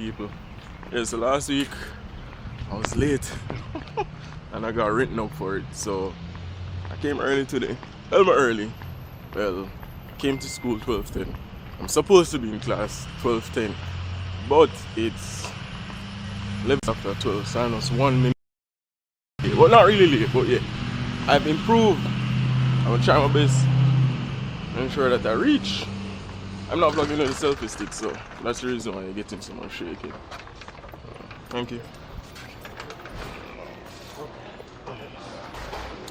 people. Yeah, so last week I was late and I got written up for it, so I came early today. Well, not early. Well, came to school 12:10. I'm supposed to be in class 12:10, but it's 11 after 12, so I'm just 1 minute late. Well, not really late, but yeah, I've improved. I'm gonna try my best to ensure that I reach. I'm not vlogging on the selfie stick, so that's the reason why you're getting so much shaking. Thank you.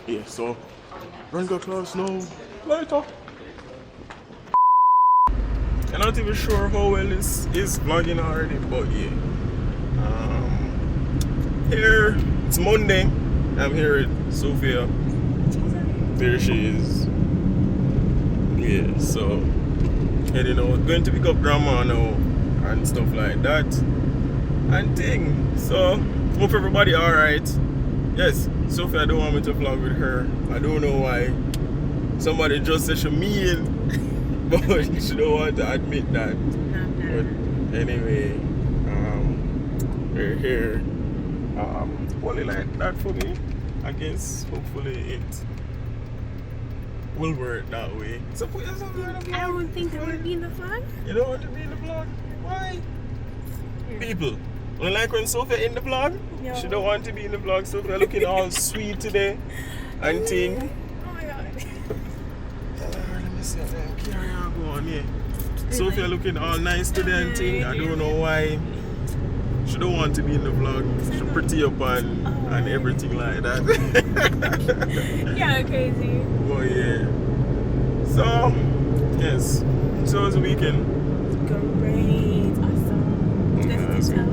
Yeah, so run go class now. Later. I'm not even sure how well this is vlogging already, but yeah. Here it's Monday. I'm here with Sophia. There she is. Yeah, so heading out, going to pick up grandma now and stuff like that and thing. So hope everybody alright. Yes, Sophia don't want me to vlog with her. I don't know why. Somebody just said she mean, but she don't want to admit that. But anyway, we're here. Only like that for me. I guess hopefully it will work that way. So put yourself in the vlog. I don't think I want to be in the vlog. You don't want to be in the vlog? Why? Yeah. People, you like when Sophia in the vlog? No. She don't want to be in the vlog. Sophia looking all sweet today and thing. Oh my god. Let me see. Carry on, go on here. Really? Sophia looking all nice today and thing. I don't know why. She don't want to be in the vlog. She pretty up and everything like that. Yeah, crazy. Oh yeah. So, yes. So it was the weekend. Great. Awesome.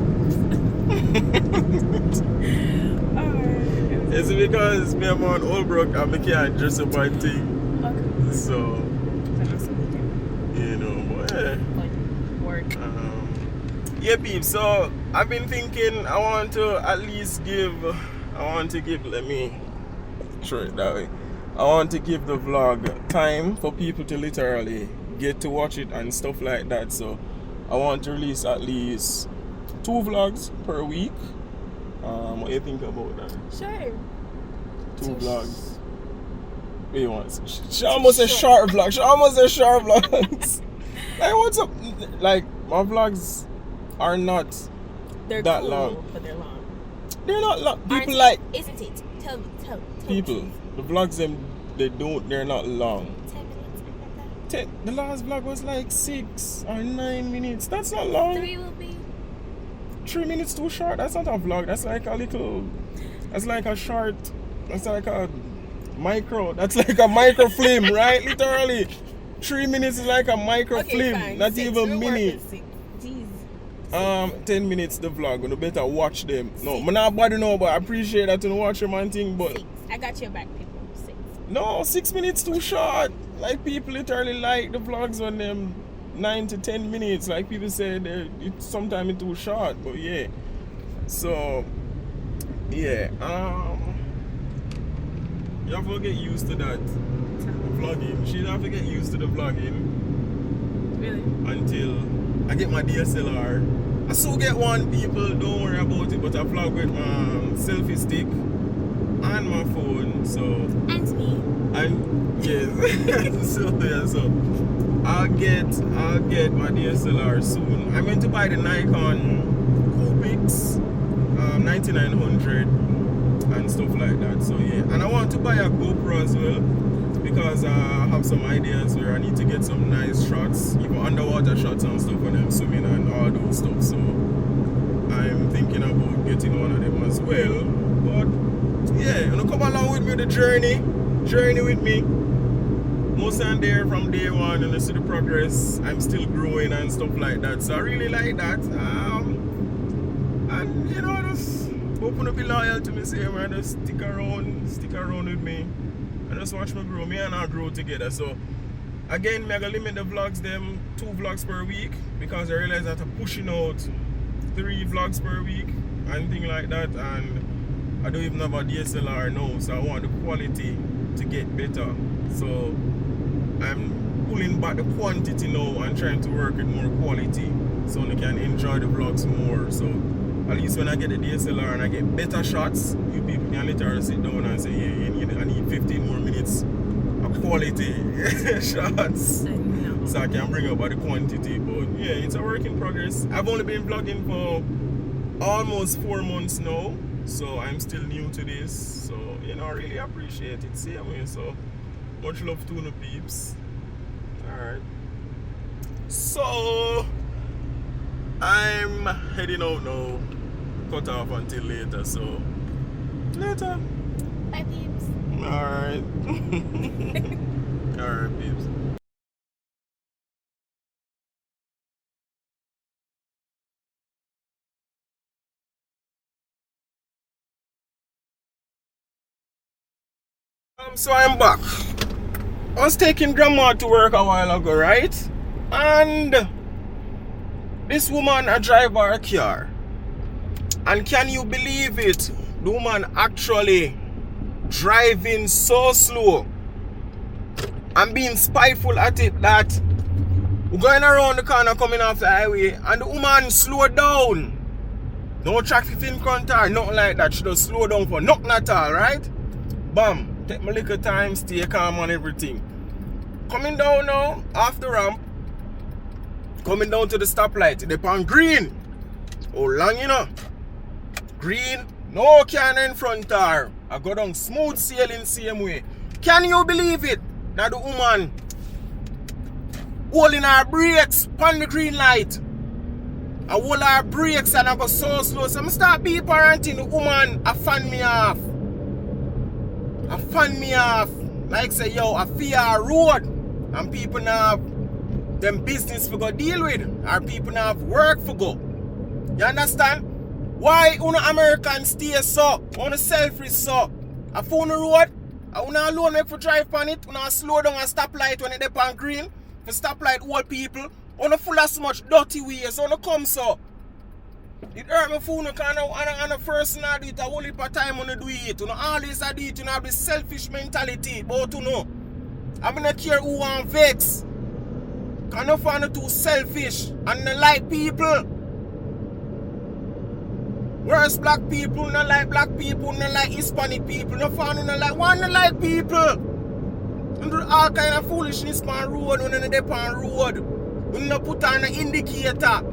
Alright. It's because me and my old broke and I can't dress up and thing. Okay. So, you know, but yeah. Like work. Yeah, peep. So I've been thinking I want to at least give. Let me show it that way. I want to give the vlog time for people to literally get to watch it and stuff like that. So I want to release at least 2 vlogs per week. What do you think about that? Sure. 2 vlogs. What do you want? She almost a short vlog. She almost a short vlogs. Like what's up? Like my vlogs are not they're that cool, long. But they're long. They're not long. People Aren't like. Isn't it? Tell me. People, the vlogs they're not long. 10 minutes. The last vlog was like 6 or 9 minutes. That's not long. 3 will be. 3 minutes too short. That's not a vlog. That's like a little. That's like a short. That's like a micro. That's like a micro film, right? Literally, 3 minutes is like a micro film. Fine. Not 6. even mini. 10 minutes the vlog. You better watch them. No, I'm not body no, but I appreciate that you watch them and thing. But 6. I got your back, people. 6. no, 6 minutes too short. Like people literally like the vlogs on them 9 to 10 minutes. Like people say sometimes it's too short. But yeah. So yeah. You have to get used to that vlogging. She have to get used to the vlogging. Really? Until I get my DSLR. I still get one, people, don't worry about it, but I vlog with my selfie stick and my phone, so. And me. And yes. So yeah, so I'll get my DSLR soon. I'm going to buy the Nikon Coolpix 9900 and stuff like that. So yeah. And I want to buy a GoPro as well, because I have some ideas where I need to get some nice shots, even underwater shots and stuff when I'm swimming and all those stuff. So I'm thinking about getting one of them as well. But yeah, you know, come along with me on the journey with me. Most I'm there from day one and I see the progress. I'm still growing and stuff like that. So I really like that. And you know, just hoping to be loyal to me, say man, just stick around with me. And just watch me grow. Me and I grow together. So again, I'm gonna limit the vlogs them 2 vlogs per week, because I realize that I'm pushing out 3 vlogs per week and things like that, and I don't even have a DSLR now, so I want the quality to get better. So I'm pulling back the quantity now and trying to work with more quality. so you can enjoy the vlogs more. So at least when I get the DSLR and I get better shots, you people can literally sit down and say, yeah, I need 15 more minutes of quality shots. So I can bring up the quantity. But yeah, it's a work in progress. I've only been vlogging for almost 4 months now. So I'm still new to this. So, I really appreciate it. Same way. So much love to the peeps. Alright. So I'm heading out now. Cut off until later. So later. Bye, peeps. Alright. Alright, peeps. So I'm back. I was taking grandma to work a while ago, right? And this woman drive her car. And can you believe it? The woman actually driving so slow. I'm being spiteful at it that we're going around the corner coming off the highway and the woman slowed down. No traffic in front of her, nothing like that. She just slow down for nothing at all, right? Bam. Take my little time, stay calm on everything. Coming down now, off the ramp. Coming down to the stoplight. They're on green. Oh, long, Green. No car in front of her. I go down smooth sailing same way. Can you believe it? That the woman holding her brakes on the green light. I hold her brakes and I go so slow. So I start beep her and the woman I fan me off. Like say, yo, I fear our road. And people now have them business for go deal with. Or people now have work for go. You understand? Why una Americans stay so? Una selfish so? I phone the road. I una alone make for drive on it. Una slow down and stop light when it dey on green. For stop light old people. Una full of so much dirty ways. Una come so. It hurt me for you because I'm the first I do it, a whole heap of time when you do it. You always do it, you have this selfish mentality. But you know, I'm not care who want vex. Because you find it too selfish and they like people. Whereas black people, not like black people, not like Hispanic people, no find you like one like people. You do all kind of foolishness on road when you dey on road. You don't put on an indicator.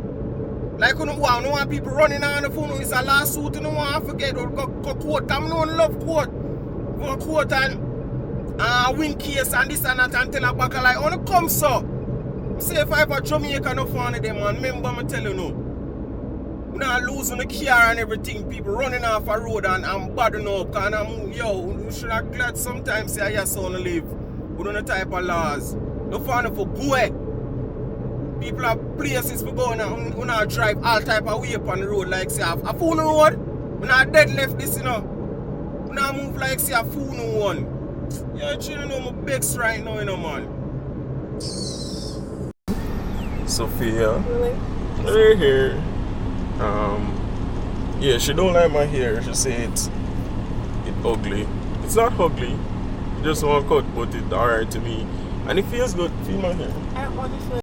Like you don't want people running on the phone, it's a lawsuit, you don't want to forget or go court. I don't love court. Go court and win case and this and that and tell a back like, I want to come so. Say if I have a Jamaica, no fun of them, man. Remember, I'm telling you no. We're not losing the car and everything. People running off a road and bothering up. Because we should have glad sometimes say, yes, on the live. We don't know the type of laws. No fun for go. People have places for going and we not drive all type of way up on the road like say a fool road. We not dead left this, We not move like say a fool one. Yeah, you know my begs right now, man. Sophia. Really? Right here. Yeah, she don't like my hair. She say it's ugly. It's not ugly. Just one cut, but it's alright to me. And it feels good. Feel my hair. I don't want to feel